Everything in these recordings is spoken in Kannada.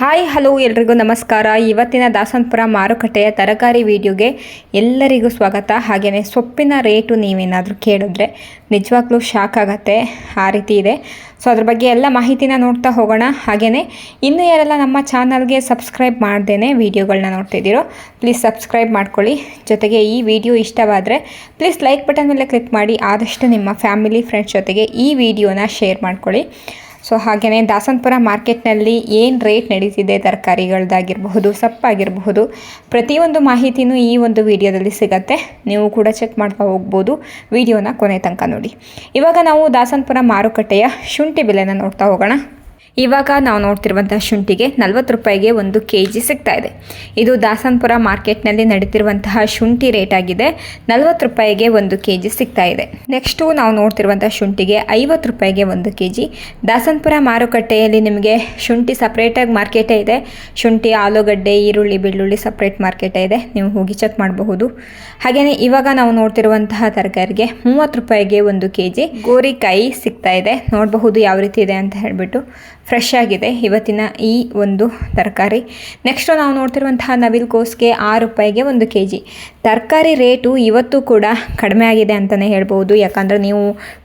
ಹಾಯ್ ಹಲೋ ಎಲ್ರಿಗೂ ನಮಸ್ಕಾರ. ಇವತ್ತಿನ ದಾಸನಪುರ ಮಾರುಕಟ್ಟೆಯ ತರಕಾರಿ ವಿಡಿಯೋಗೆ ಎಲ್ಲರಿಗೂ ಸ್ವಾಗತ. ಹಾಗೆಯೇ ಸೊಪ್ಪಿನ ರೇಟು ನೀವೇನಾದರೂ ಕೇಳಿದ್ರೆ ನಿಜವಾಗ್ಲೂ ಶಾಕ್ ಆಗುತ್ತೆ, ಆ ರೀತಿ ಇದೆ. ಸೊ ಅದ್ರ ಬಗ್ಗೆ ಎಲ್ಲ ಮಾಹಿತಿನ ನೋಡ್ತಾ ಹೋಗೋಣ. ಹಾಗೆಯೇ ಇನ್ನೂ ಯಾರೆಲ್ಲ ನಮ್ಮ ಚಾನಲ್ಗೆ ಸಬ್ಸ್ಕ್ರೈಬ್ ಮಾಡ್ದೇ ವೀಡಿಯೋಗಳನ್ನ ನೋಡ್ತಿದ್ದೀರೋ ಪ್ಲೀಸ್ ಸಬ್ಸ್ಕ್ರೈಬ್ ಮಾಡ್ಕೊಳ್ಳಿ. ಜೊತೆಗೆ ಈ ವಿಡಿಯೋ ಇಷ್ಟವಾದರೆ ಪ್ಲೀಸ್ ಲೈಕ್ ಬಟನ್ ಮೇಲೆ ಕ್ಲಿಕ್ ಮಾಡಿ ಆದಷ್ಟು ನಿಮ್ಮ ಫ್ಯಾಮಿಲಿ ಫ್ರೆಂಡ್ಸ್ ಜೊತೆಗೆ ಈ ವಿಡಿಯೋನ ಶೇರ್ ಮಾಡ್ಕೊಳ್ಳಿ. ಸೊ ಹಾಗೆಯೇ ದಾಸನಪುರ ಮಾರ್ಕೆಟ್ನಲ್ಲಿ ಏನು ರೇಟ್ ನಡೀತಿದೆ, ತರಕಾರಿಗಳದ್ದಾಗಿರಬಹುದು, ಸೊಪ್ಪಾಗಿರಬಹುದು, ಪ್ರತಿಯೊಂದು ಮಾಹಿತಿನೂ ಈ ಒಂದು ವಿಡಿಯೋದಲ್ಲಿ ಸಿಗುತ್ತೆ. ನೀವು ಕೂಡ ಚೆಕ್ ಮಾಡ್ತಾ ಹೋಗ್ಬೋದು. ವಿಡಿಯೋನ ಕೊನೆ ತನಕ ನೋಡಿ. ಇವಾಗ ನಾವು ದಾಸನಪುರ ಮಾರುಕಟ್ಟೆಯ ಶುಂಠಿ ಬೆಲೆನ ನೋಡ್ತಾ ಹೋಗೋಣ. ಇವಾಗ ನಾವು ನೋಡ್ತಿರುವಂಥ ಶುಂಠಿಗೆ 40 ರೂಪಾಯಿಗೆ 1 kg ಸಿಗ್ತಾ ಇದೆ. ಇದು ದಾಸನಪುರ ಮಾರ್ಕೆಟ್ನಲ್ಲಿ ನಡೀತಿರುವಂತಹ ಶುಂಠಿ ರೇಟ್ ಆಗಿದೆ. 40 ರೂಪಾಯಿಗೆ 1 kg ಸಿಗ್ತಾ ಇದೆ. ನೆಕ್ಸ್ಟು ನಾವು ನೋಡ್ತಿರುವಂಥ ಶುಂಠಿಗೆ 50 ರೂಪಾಯಿಗೆ 1 kg. ದಾಸನಪುರ ಮಾರುಕಟ್ಟೆಯಲ್ಲಿ ನಿಮಗೆ ಶುಂಠಿ ಸಪ್ರೇಟಾಗಿ ಮಾರ್ಕೆಟೇ ಇದೆ. ಶುಂಠಿ, ಆಲೂಗಡ್ಡೆ, ಈರುಳ್ಳಿ, ಬೆಳ್ಳುಳ್ಳಿ ಸಪ್ರೇಟ್ ಮಾರ್ಕೆಟೇ ಇದೆ, ನೀವು ಹೋಗಿ ಚೆಕ್ ಮಾಡಬಹುದು. ಹಾಗೆಯೇ ಇವಾಗ ನಾವು ನೋಡ್ತಿರುವಂತಹ ತರಕಾರಿಗೆ 30 ರೂಪಾಯಿಗೆ 1 kg ಗೋರಿಕಾಯಿ ಸಿಗ್ತಾ ಇದೆ. ನೋಡಬಹುದು ಯಾವ ರೀತಿ ಇದೆ ಅಂತ ಹೇಳಿಬಿಟ್ಟು. ಫ್ರೆಶ್ ಆಗಿದೆ ಇವತ್ತಿನ ಈ ಒಂದು ತರಕಾರಿ. ನೆಕ್ಸ್ಟು ನಾವು ನೋಡ್ತಿರುವಂತಹ ನವಿಲುಕೋಸಿಗೆ 6 ರೂಪಾಯಿಗೆ 1 kg. ತರಕಾರಿ ರೇಟು ಇವತ್ತು ಕೂಡ ಕಡಿಮೆ ಆಗಿದೆ ಅಂತಲೇ ಹೇಳ್ಬೋದು. ಯಾಕಂದರೆ ನೀವು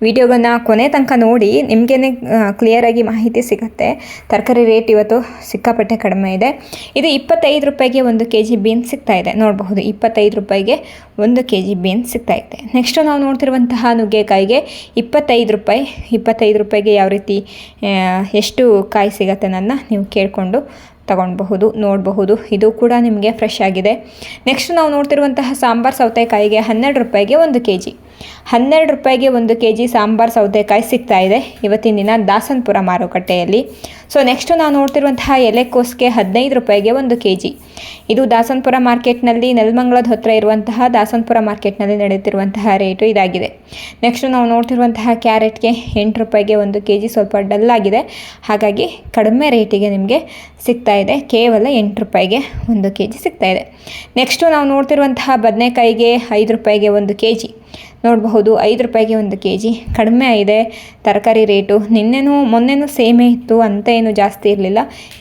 ವಿಡಿಯೋಗಳನ್ನ ಕೊನೆ ತನಕ ನೋಡಿ ನಿಮಗೇ ಕ್ಲಿಯರಾಗಿ ಮಾಹಿತಿ ಸಿಗುತ್ತೆ. ತರಕಾರಿ ರೇಟ್ ಇವತ್ತು ಸಿಕ್ಕಾಪಟ್ಟೆ ಕಡಿಮೆ ಇದೆ. ಇದು 25 ರೂಪಾಯಿಗೆ 1 kg ಬೀನ್ಸ್ ಸಿಗ್ತಾ ಇದೆ. ನೋಡಬಹುದು 25 ರೂಪಾಯಿಗೆ 1 kg ಬೀನ್ಸ್ ಸಿಗ್ತಾ ಇದೆ. ನೆಕ್ಸ್ಟು ನಾವು ನೋಡ್ತಿರುವಂತಹ ನುಗ್ಗೆಕಾಯಿಗೆ 25 ರೂಪಾಯಿ. 25 ರೂಪಾಯಿಗೆ ಯಾವ ರೀತಿ ಎಷ್ಟು ಕಾಯಿ ಸಿಗುತ್ತೆ ನನ್ನ ನೀವು ಕೇಳಿಕೊಂಡು ತಗೊಳ್ಬಹುದು, ನೋಡಬಹುದು. ಇದು ಕೂಡ ನಿಮಗೆ ಫ್ರೆಶ್ ಆಗಿದೆ. ನೆಕ್ಸ್ಟ್ ನಾವು ನೋಡ್ತಿರುವಂತಹ ಸಾಂಬಾರು ಸೌತೆಕಾಯಿಗೆ 12 ರೂಪಾಯಿಗೆ 1 kg. 12 ರೂಪಾಯಿಗೆ 1 kg ಸಾಂಬಾರು ಸೌತೆಕಾಯಿ ಸಿಗ್ತಾ ಇದೆ ಇವತ್ತಿನ ದಿನ ದಾಸನಪುರ ಮಾರುಕಟ್ಟೆಯಲ್ಲಿ. ಸೊ ನೆಕ್ಸ್ಟು ನಾವು ನೋಡ್ತಿರುವಂತಹ ಎಲೆಕೋಸಿಗೆ 15 ರೂಪಾಯಿಗೆ 1 kg. ಇದು ದಾಸನಪುರ ಮಾರ್ಕೆಟ್ನಲ್ಲಿ ನೆಲಮಂಗಲದ ಹತ್ತಿರ ಇರುವಂತಹ ದಾಸನಪುರ ಮಾರ್ಕೆಟ್ನಲ್ಲಿ ನಡೆಯುತ್ತಿರುವಂತಹ ರೇಟು ಇದಾಗಿದೆ. ನೆಕ್ಸ್ಟು ನಾವು ನೋಡ್ತಿರುವಂತಹ ಕ್ಯಾರೆಟ್ಗೆ 8 ರೂಪಾಯಿಗೆ 1 kg. ಸ್ವಲ್ಪ ಡಲ್ ಆಗಿದೆ, ಹಾಗಾಗಿ ಕಡಿಮೆ ರೇಟಿಗೆ ನಿಮಗೆ ಸಿಗ್ತಾ ಇದೆ. ಕೇವಲ 8 ರೂಪಾಯಿಗೆ 1 kg ಸಿಗ್ತಾ ಇದೆ. ನೆಕ್ಸ್ಟು ನಾವು ನೋಡ್ತಿರುವಂತಹ ಬದನೆಕಾಯಿಗೆ 5 ರೂಪಾಯಿಗೆ 1 kg. ನೋಡಬಹುದು 5 ರೂಪಾಯಿಗೆ 1 kg. ಕಡಿಮೆ ಇದೆ ತರಕಾರಿ ರೇಟು. ಮೊನ್ನೆನೂ ಸೇಮೇ ಇತ್ತು, ಅಂತ ಏನು ಜಾಸ್ತಿ ಇರಲಿಲ್ಲ.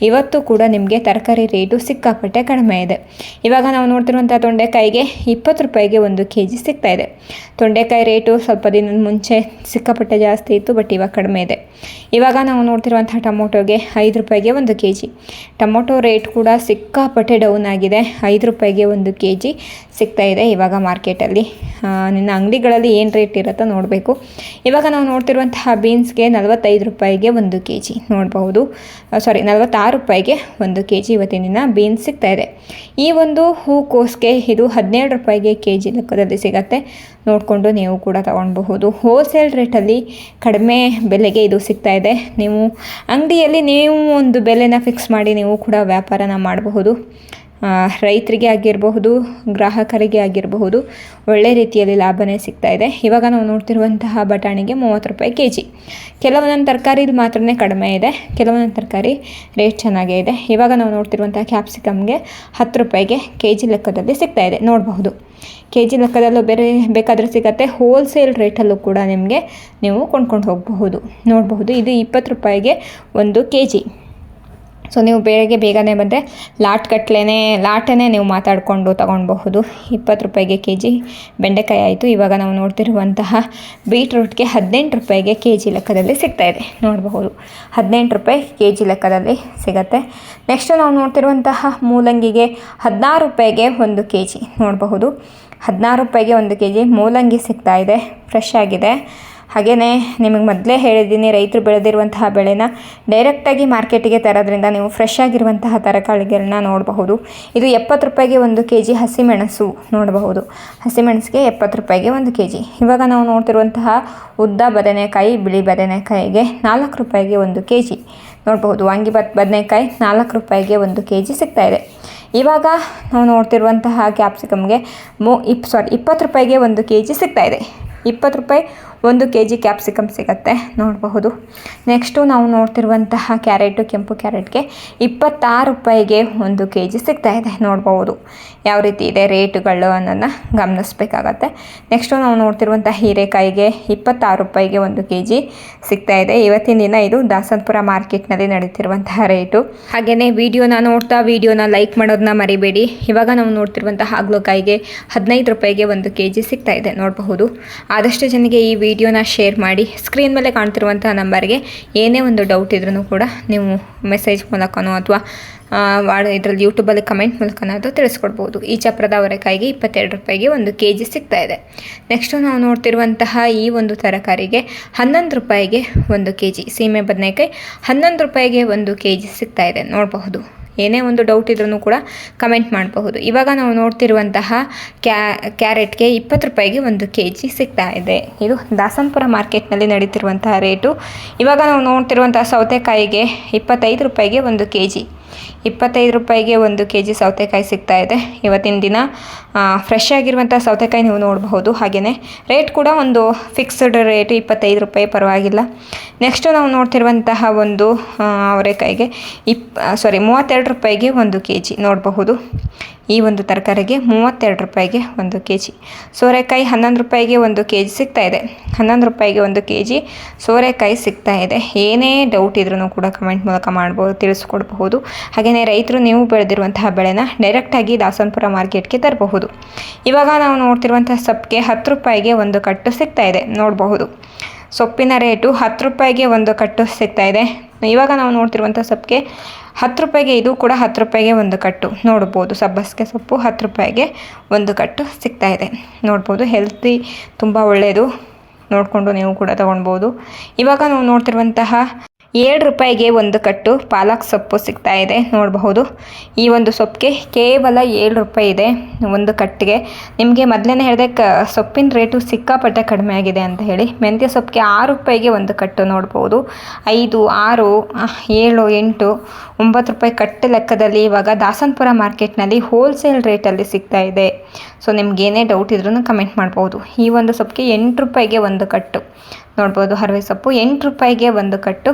ಇವತ್ತು ಕೂಡ ನಿಮಗೆ ತರಕಾರಿ ರೇಟು ಸಿಕ್ಕಾಪಟ್ಟೆ ಕಡಿಮೆ ಇದೆ. ಇವಾಗ ನಾವು ನೋಡ್ತಿರುವಂಥ ತೊಂಡೆಕಾಯಿಗೆ 20 ರೂಪಾಯಿಗೆ 1 kg ಸಿಗ್ತಾ ಇದೆ. ತೊಂಡೆಕಾಯಿ ರೇಟು ಸ್ವಲ್ಪ ದಿನದ ಮುಂಚೆ ಸಿಕ್ಕಾಪಟ್ಟೆ ಜಾಸ್ತಿ ಇತ್ತು, ಬಟ್ ಇವಾಗ ಕಡಿಮೆ ಇದೆ. ಇವಾಗ ನಾವು ನೋಡ್ತಿರುವಂಥ ಟೊಮೊಟೊಗೆ 5 ರೂಪಾಯಿಗೆ 1 kg. ಟೊಮೊಟೊ ರೇಟ್ ಕೂಡ ಸಿಕ್ಕಾಪಟ್ಟೆ ಡೌನ್ ಆಗಿದೆ. 5 ರೂಪಾಯಿಗೆ 1 kg ಸಿಗ್ತಾ ಇದೆ ಇವಾಗ ಮಾರ್ಕೆಟಲ್ಲಿ. ನಿನ್ನ ಅಂಗಡಿಗಳಲ್ಲಿ ಏನು ರೇಟ್ ಇರುತ್ತೋ ನೋಡಬೇಕು. ಇವಾಗ ನಾವು ನೋಡ್ತಿರುವಂತಹ ಬೀನ್ಸ್ಗೆ 45 ರೂಪಾಯಿಗೆ 1 kg. ನೋಡಬಹುದು 46 ರೂಪಾಯಿಗೆ 1 kg ಇವತ್ತಿನ ದಿನ ಬೀನ್ಸ್ ಸಿಗ್ತಾ ಇದೆ. ಈ ಒಂದು ಹೂಕೋಸಿಗೆ ಇದು 17 ರೂಪಾಯಿಗೆ kg ಲೆಕ್ಕದಲ್ಲಿ ಸಿಗುತ್ತೆ. ನೋಡಿಕೊಂಡು ನೀವು ಕೂಡ ತಗೊಳ್ಬಹುದು. ಹೋಲ್ಸೇಲ್ ರೇಟಲ್ಲಿ ಕಡಿಮೆ ಬೆಲೆಗೆ ಇದು ಸಿಗ್ತಾ ಇದೆ. ನೀವು ಅಂಗಡಿಯಲ್ಲಿ ನೀವು ಒಂದು ಬೆಲೆನ ಫಿಕ್ಸ್ ಮಾಡಿ ನೀವು ಕೂಡ ವ್ಯಾಪಾರನ ಮಾಡಬಹುದು. ರೈತರಿಗೆ ಆಗಿರಬಹುದು, ಗ್ರಾಹಕರಿಗೆ ಆಗಿರಬಹುದು, ಒಳ್ಳೆ ರೀತಿಯಲ್ಲಿ ಲಾಭನೇ ಸಿಗ್ತಾ ಇದೆ. ಇವಾಗ ನಾವು ನೋಡ್ತಿರುವಂತಹ ಬಟಾಣಿಗೆ 30 ರೂಪಾಯಿ kg. ಕೆಲವೊಂದೊಂದು ತರಕಾರಿಲಿ ಮಾತ್ರನೇ ಕಡಿಮೆ ಇದೆ, ಕೆಲವೊಂದೊಂದು ತರಕಾರಿ ರೇಟ್ ಚೆನ್ನಾಗೇ ಇದೆ. ಇವಾಗ ನಾವು ನೋಡ್ತಿರುವಂತಹ ಕ್ಯಾಪ್ಸಿಕಮ್ಗೆ 10 ರೂಪಾಯಿಗೆ kg ಲೆಕ್ಕದಲ್ಲಿ ಸಿಗ್ತಾ ಇದೆ. ನೋಡಬಹುದು kg ಲೆಕ್ಕದಲ್ಲೂ ಬೇರೆ ಬೇಕಾದರೆ ಸಿಗುತ್ತೆ. ಹೋಲ್ಸೇಲ್ ರೇಟಲ್ಲೂ ಕೂಡ ನೀವು ಕೊಂಡ್ಕೊಂಡು ಹೋಗಬಹುದು. ನೋಡಬಹುದು ಇದು 20 ರೂಪಾಯಿಗೆ 1 kg. ಸೊ ನೀವು ಬೇಗನೆ ಬಂದರೆ ಲಾಟನೇ ನೀವು ಮಾತಾಡಿಕೊಂಡು ತೊಗೊಳ್ಬಹುದು. 20 ರೂಪಾಯಿಗೆ kg ಬೆಂಡೆಕಾಯಿ ಆಯಿತು. ಇವಾಗ ನಾವು ನೋಡ್ತಿರುವಂತಹ ಬೀಟ್ರೂಟ್ಗೆ 18 ರೂಪಾಯಿಗೆ kg ಲೆಕ್ಕದಲ್ಲಿ ಸಿಗ್ತಾ ಇದೆ. ನೋಡಬಹುದು 18 ರೂಪಾಯಿ kg ಲೆಕ್ಕದಲ್ಲಿ ಸಿಗುತ್ತೆ. ನೆಕ್ಸ್ಟು ನಾವು ನೋಡ್ತಿರುವಂತಹ ಮೂಲಂಗಿಗೆ 16 ರೂಪಾಯಿಗೆ 1 kg. ನೋಡಬಹುದು 16 ರೂಪಾಯಿಗೆ 1 kg ಮೂಲಂಗಿ ಸಿಗ್ತಾ ಇದೆ. ಫ್ರೆಶ್ ಆಗಿದೆ. ಹಾಗೆಯೇ ನಿಮಗೆ ಮೊದಲೇ ಹೇಳಿದ್ದೀನಿ, ರೈತರು ಬೆಳೆದಿರುವಂತಹ ಬೆಳೆನ ಡೈರೆಕ್ಟಾಗಿ ಮಾರ್ಕೆಟಿಗೆ ತರೋದ್ರಿಂದ ನೀವು ಫ್ರೆಶ್ ಆಗಿರುವಂತಹ ತರಕಾರಿಗಳನ್ನ ನೋಡಬಹುದು. ಇದು 70 ರೂಪಾಯಿಗೆ 1 kg ಹಸಿಮೆಣಸು. ನೋಡಬಹುದು ಹಸಿಮೆಣಸಿಗೆ 70 ರೂಪಾಯಿಗೆ 1 kg. ಇವಾಗ ನಾವು ನೋಡ್ತಿರುವಂತಹ ಉದ್ದ ಬದನೆಕಾಯಿ, ಬಿಳಿ ಬದನೆಕಾಯಿಗೆ 4 ರೂಪಾಯಿಗೆ 1 kg. ನೋಡಬಹುದು ವಾಂಗಿಭಾತ್ ಬದನೆಕಾಯಿ 4 ರೂಪಾಯಿಗೆ 1 kg ಸಿಗ್ತಾ ಇದೆ. ಇವಾಗ ನಾವು ನೋಡ್ತಿರುವಂತಹ ಕ್ಯಾಪ್ಸಿಕಮ್ಗೆ 20 ರೂಪಾಯಿಗೆ 1 kg ಸಿಗ್ತಾ ಇದೆ. 20 ರೂಪಾಯಿ 1 kg ಕ್ಯಾಪ್ಸಿಕಮ್ ಸಿಗುತ್ತೆ ನೋಡಬಹುದು. ನೆಕ್ಸ್ಟು ನಾವು ನೋಡ್ತಿರುವಂತಹ ಕ್ಯಾರೆಟು, ಕೆಂಪು ಕ್ಯಾರೆಟ್ಗೆ 26 ರೂಪಾಯಿಗೆ 1 kg ಸಿಗ್ತಾ ಇದೆ ನೋಡ್ಬೋದು. ಯಾವ ರೀತಿ ಇದೆ ರೇಟುಗಳು ಅನ್ನೋದನ್ನ ಗಮನಿಸಬೇಕಾಗತ್ತೆ. ನೆಕ್ಸ್ಟು ನಾವು ನೋಡ್ತಿರುವಂಥ ಹೀರೆಕಾಯಿಗೆ 26 ರೂಪಾಯಿಗೆ 1 kg ಸಿಗ್ತಾ ಇದೆ. ಇವತ್ತಿನ ದಿನ ಇದು ದಾಸನಪುರ ಮಾರ್ಕೆಟ್ನಲ್ಲಿ ನಡೀತಿರುವಂತಹ ರೇಟು. ಹಾಗೆಯೇ ವಿಡಿಯೋನ ನೋಡ್ತಾ ವಿಡಿಯೋನ ಲೈಕ್ ಮಾಡೋದನ್ನ ಮರಿಬೇಡಿ. ಇವಾಗ ನಾವು ನೋಡ್ತಿರುವಂತಹ ಹಾಗಲಕಾಯಿಗೆ 15 ರೂಪಾಯಿಗೆ 1 kg ಸಿಗ್ತಾ ಇದೆ ನೋಡಬಹುದು. ಆದಷ್ಟು ಜನಕ್ಕೆ ಈ ವಿಡಿಯೋನ ಶೇರ್ ಮಾಡಿ. ಸ್ಕ್ರೀನ್ ಮೇಲೆ ಕಾಣ್ತಿರುವಂತಹ ನಂಬರ್ಗೆ ಏನೇ ಒಂದು ಡೌಟ್ ಇದ್ರೂ ಕೂಡ ನೀವು ಮೆಸೇಜ್ ಮೂಲಕನೋ ಅಥವಾ ಇದರಲ್ಲಿ ಯೂಟ್ಯೂಬಲ್ಲಿ ಕಮೆಂಟ್ ಮೂಲಕನಾದರೂ ತಿಳಿಸ್ಕೊಡ್ಬೋದು. ಈ ಚಪ್ರದ ಅವರೆಕಾಯಿಗೆ 22 ರೂಪಾಯಿಗೆ 1 kg ಸಿಗ್ತಾ ಇದೆ. ನೆಕ್ಸ್ಟು ನಾವು ನೋಡ್ತಿರುವಂತಹ ಈ ಒಂದು ತರಕಾರಿಗೆ 11 ರೂಪಾಯಿಗೆ 1 kg, ಸೀಮೆ ಬದನೆಕಾಯಿ 11 ರೂಪಾಯಿಗೆ 1 kg ಸಿಗ್ತಾ ಇದೆ ನೋಡಬಹುದು. ಏನೇ ಒಂದು ಡೌಟ್ ಇದ್ರೂ ಕೂಡ ಕಮೆಂಟ್ ಮಾಡಬಹುದು. ಇವಾಗ ನಾವು ನೋಡ್ತಿರುವಂತಹ ಕ್ಯಾರೆಟ್ಗೆ 20 ರೂಪಾಯಿಗೆ 1 kg ಸಿಗ್ತಾ ಇದೆ. ಇದು ದಾಸನಪುರ ಮಾರ್ಕೆಟ್ನಲ್ಲಿ ನಡೀತಿರುವಂತಹ ರೇಟು. ಇವಾಗ ನಾವು ನೋಡ್ತಿರುವಂತಹ ಸೌತೆಕಾಯಿಗೆ 25 ರೂಪಾಯಿಗೆ 1 kg, 25 ರೂಪಾಯಿಗೆ 1 kg ಸೌತೆಕಾಯಿ ಸಿಗ್ತಾ ಇದೆ. ಇವತ್ತಿನ ದಿನ ಫ್ರೆಶ್ ಆಗಿರುವಂಥ ಸೌತೆಕಾಯಿ ನೀವು ನೋಡಬಹುದು. ಹಾಗೆಯೇ ರೇಟ್ ಕೂಡ ಒಂದು ಫಿಕ್ಸ್ಡ್ ರೇಟ್ 25 ರೂಪಾಯಿ, ಪರವಾಗಿಲ್ಲ. ನೆಕ್ಸ್ಟು ನಾವು ನೋಡ್ತಿರುವಂತಹ ಒಂದು ಅವರೆಕಾಯಿಗೆ 32 ರೂಪಾಯಿಗೆ 1 kg ನೋಡಬಹುದು. ಈ ಒಂದು ತರಕಾರಿಗೆ 32 ರೂಪಾಯಿಗೆ 1 kg. ಸೋರೆಕಾಯಿ 11 ರೂಪಾಯಿಗೆ 1 kg ಸಿಗ್ತಾ ಇದೆ. 11 ರೂಪಾಯಿಗೆ 1 kg ಸೋರೆಕಾಯಿ ಸಿಗ್ತಾ ಇದೆ. ಏನೇ ಡೌಟ್ ಇದ್ರೂ ಕೂಡ ಕಮೆಂಟ್ ಮೂಲಕ ಮಾಡ್ಬೋದು, ತಿಳಿಸ್ಕೊಡ್ಬಹುದು. ಹಾಗೆಯೇ ರೈತರು ನೀವು ಬೆಳೆದಿರುವಂತಹ ಬೆಳೆನ ಡೈರೆಕ್ಟಾಗಿ ದಾಸನಪುರ ಮಾರ್ಕೆಟ್ಗೆ ತರಬಹುದು. ಇವಾಗ ನಾವು ನೋಡ್ತಿರುವಂತಹ ಸೊಪ್ಪಿಗೆ 10 ರೂಪಾಯಿಗೆ 1 ಕಟ್ಟು ಸಿಗ್ತಾ ಇದೆ ನೋಡಬಹುದು. ಸೊಪ್ಪಿನ ರೇಟು 10 ರೂಪಾಯಿಗೆ 1 ಕಟ್ಟು ಸಿಗ್ತಾ ಇದೆ. ಇವಾಗ ನಾವು ನೋಡ್ತಿರುವಂಥ ಸೊಪ್ಪಿಗೆ 10 ರೂಪಾಯಿಗೆ, ಇದು ಕೂಡ 10 ರೂಪಾಯಿಗೆ 1 ಕಟ್ಟು ನೋಡ್ಬೋದು. ಸಬ್ಬಸಿಗೆ ಸೊಪ್ಪು 10 ರೂಪಾಯಿಗೆ 1 ಕಟ್ಟು ಸಿಗ್ತಾ ಇದೆ ನೋಡ್ಬೋದು. ಹೆಲ್ತಿ, ತುಂಬ ಒಳ್ಳೆಯದು, ನೋಡಿಕೊಂಡು ನೀವು ಕೂಡ ತೊಗೊಳ್ಬೋದು. ಇವಾಗ ನಾವು ನೋಡ್ತಿರುವಂತಹ 7 ರೂಪಾಯಿಗೆ 1 ಕಟ್ಟು ಪಾಲಕ್ ಸೊಪ್ಪು ಸಿಗ್ತಾ ಇದೆ ನೋಡಬಹುದು. ಈ ಒಂದು ಸೊಪ್ಪಿಗೆ ಕೇವಲ 7 ರೂಪಾಯಿ ಇದೆ 1 ಕಟ್ಟಿಗೆ. ನಿಮಗೆ ಮೊದಲೇ ಹೇಳಿದೆ ಸೊಪ್ಪಿನ ರೇಟು ಸಿಕ್ಕಾಪಟ್ಟೆ ಕಡಿಮೆ ಆಗಿದೆ ಅಂತ ಹೇಳಿ. ಮೆಂತ್ಯ ಸೊಪ್ಪಿಗೆ 6 ರೂಪಾಯಿಗೆ 1 ಕಟ್ಟು ನೋಡ್ಬೋದು. 5, 6, 7, 8, 9 ರೂಪಾಯಿ ಕಟ್ಟು ಲೆಕ್ಕದಲ್ಲಿ ಇವಾಗ ದಾಸನಪುರ ಮಾರ್ಕೆಟ್ನಲ್ಲಿ ಹೋಲ್ಸೇಲ್ ರೇಟಲ್ಲಿ ಸಿಗ್ತಾ ಇದೆ. ಸೊ ನಿಮ್ಗೇನೇ ಡೌಟ್ ಇದ್ರೂ ಕಮೆಂಟ್ ಮಾಡ್ಬೋದು. ಈ ಒಂದು ಸೊಪ್ಪಿಗೆ 8 ರೂಪಾಯಿಗೆ 1 ಕಟ್ಟು ನೋಡ್ಬೋದು. ಹರವೆ ಸೊಪ್ಪು 8 ರೂಪಾಯಿಗೆ 1 ಕಟ್ಟು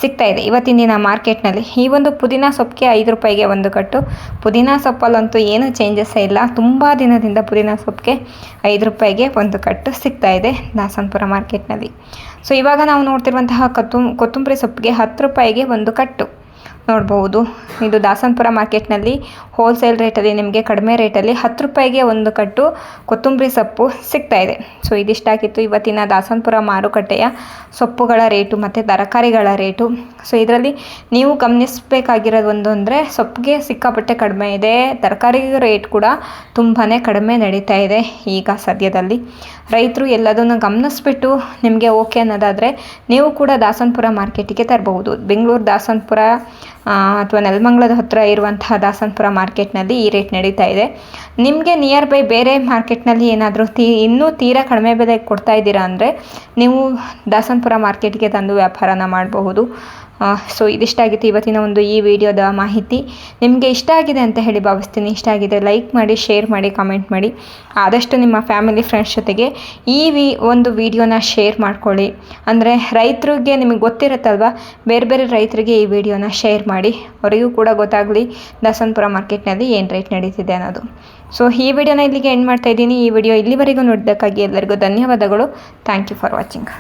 ಸಿಗ್ತಾ ಇದೆ ಇವತ್ತಿನ ದಿನ ಮಾರ್ಕೆಟ್ನಲ್ಲಿ. ಈ ಒಂದು ಪುದೀನ ಸೊಪ್ಪಿಗೆ 5 ರೂಪಾಯಿಗೆ 1 ಕಟ್ಟು. ಪುದೀನ ಸೊಪ್ಪಲ್ಲಂತೂ ಏನು ಚೇಂಜಸ್ಸೇ ಇಲ್ಲ. ತುಂಬ ದಿನದಿಂದ ಪುದೀನ ಸೊಪ್ಪಿಗೆ 5 ರೂಪಾಯಿಗೆ 1 ಕಟ್ಟು ಸಿಗ್ತಾ ಇದೆ ದಾಸನಪುರ ಮಾರ್ಕೆಟ್ನಲ್ಲಿ. ಸೊ ಇವಾಗ ನಾವು ನೋಡ್ತಿರುವಂತಹ ಕೊತ್ತಂಬರಿ ಸೊಪ್ಪಿಗೆ 10 ರೂಪಾಯಿಗೆ 1 ಕಟ್ಟು ನೋಡ್ಬೋದು. ಇದು ದಾಸನಪುರ ಮಾರ್ಕೆಟ್ನಲ್ಲಿ ಹೋಲ್ಸೇಲ್ ರೇಟಲ್ಲಿ ನಿಮಗೆ ಕಡಿಮೆ ರೇಟಲ್ಲಿ 10 ರೂಪಾಯಿಗೆ 1 ಕಟ್ಟು ಕೊತ್ತಂಬರಿ ಸೊಪ್ಪು ಸಿಗ್ತಾ ಇದೆ. ಸೊ ಇದಿಷ್ಟಾಗಿತ್ತು ಇವತ್ತಿನ ದಾಸನಪುರ ಮಾರುಕಟ್ಟೆಯ ಸೊಪ್ಪುಗಳ ರೇಟು ಮತ್ತು ತರಕಾರಿಗಳ ರೇಟು. ಸೊ ಇದರಲ್ಲಿ ನೀವು ಗಮನಿಸಬೇಕಾಗಿರೋದು ಒಂದು ಅಂದರೆ ಸೊಪ್ಪಿಗೆ ಸಿಕ್ಕಾಪಟ್ಟೆ ಕಡಿಮೆ ಇದೆ, ತರಕಾರಿ ರೇಟ್ ಕೂಡ ತುಂಬಾ ಕಡಿಮೆ ನಡೀತಾ ಇದೆ ಈಗ ಸದ್ಯದಲ್ಲಿ. ರೈತರು ಎಲ್ಲದನ್ನು ಗಮನಿಸ್ಬಿಟ್ಟು ನಿಮಗೆ ಓಕೆ ಅನ್ನೋದಾದರೆ ನೀವು ಕೂಡ ದಾಸನಪುರ ಮಾರ್ಕೆಟಿಗೆ ತರಬಹುದು. ಬೆಂಗಳೂರು ದಾಸನಪುರ ಅಥವಾ ನೆಲಮಂಗಲದ ಹತ್ತಿರ ಇರುವಂತಹ ದಾಸನಪುರ ಮಾರ್ಕೆಟ್ನಲ್ಲಿ ಈ ರೇಟ್ ನಡೀತಾ ಇದೆ. ನಿಮಗೆ ನಿಯರ್ ಬೈ ಬೇರೆ ಮಾರ್ಕೆಟ್ನಲ್ಲಿ ಏನಾದರೂ ಇನ್ನೂ ತೀರಾ ಕಡಿಮೆ ಬೆಲೆಗೆ ಕೊಡ್ತಾ ಇದ್ದೀರಾ ಅಂದರೆ ನೀವು ದಾಸನಪುರ ಮಾರ್ಕೆಟ್ಗೆ ತಂದು ವ್ಯಾಪಾರನ ಮಾಡಬಹುದು. ಸೊ ಇದಿಷ್ಟಾಗಿತ್ತು ಇವತ್ತಿನ ಒಂದು ಈ ವಿಡಿಯೋದ ಮಾಹಿತಿ. ನಿಮಗೆ ಇಷ್ಟ ಆಗಿದೆ ಅಂತ ಹೇಳಿ ಭಾವಿಸ್ತೀನಿ. ಇಷ್ಟ ಆಗಿದೆ ಲೈಕ್ ಮಾಡಿ, ಶೇರ್ ಮಾಡಿ, ಕಮೆಂಟ್ ಮಾಡಿ. ಆದಷ್ಟು ನಿಮ್ಮ ಫ್ಯಾಮಿಲಿ ಫ್ರೆಂಡ್ಸ್ ಜೊತೆಗೆ ಈ ಒಂದು ವಿಡಿಯೋನ ಶೇರ್ ಮಾಡ್ಕೊಳ್ಳಿ. ಅಂದರೆ ರೈತರಿಗೆ ನಿಮಗೆ ಗೊತ್ತಿರುತ್ತಲ್ವ, ಬೇರೆ ಬೇರೆ ರೈತರಿಗೆ ಈ ವಿಡಿಯೋನ ಶೇರ್ ಮಾಡಿ, ಅವರಿಗೂ ಕೂಡ ಗೊತ್ತಾಗಲಿ ದಾಸನಪುರ ಮಾರ್ಕೆಟ್ನಲ್ಲಿ ಏನು ರೇಟ್ ನಡೀತಿದೆ ಅನ್ನೋದು. ಸೊ ಈ ವಿಡಿಯೋನ ಇಲ್ಲಿಗೆ ಎಂಡ್ ಮಾಡ್ತಾ ಇದ್ದೀನಿ. ಈ ವಿಡಿಯೋ ಇಲ್ಲಿವರೆಗೂ ನೋಡಿದ್ದಕ್ಕಾಗಿ ಎಲ್ಲರಿಗೂ ಧನ್ಯವಾದಗಳು. Thank you for watching.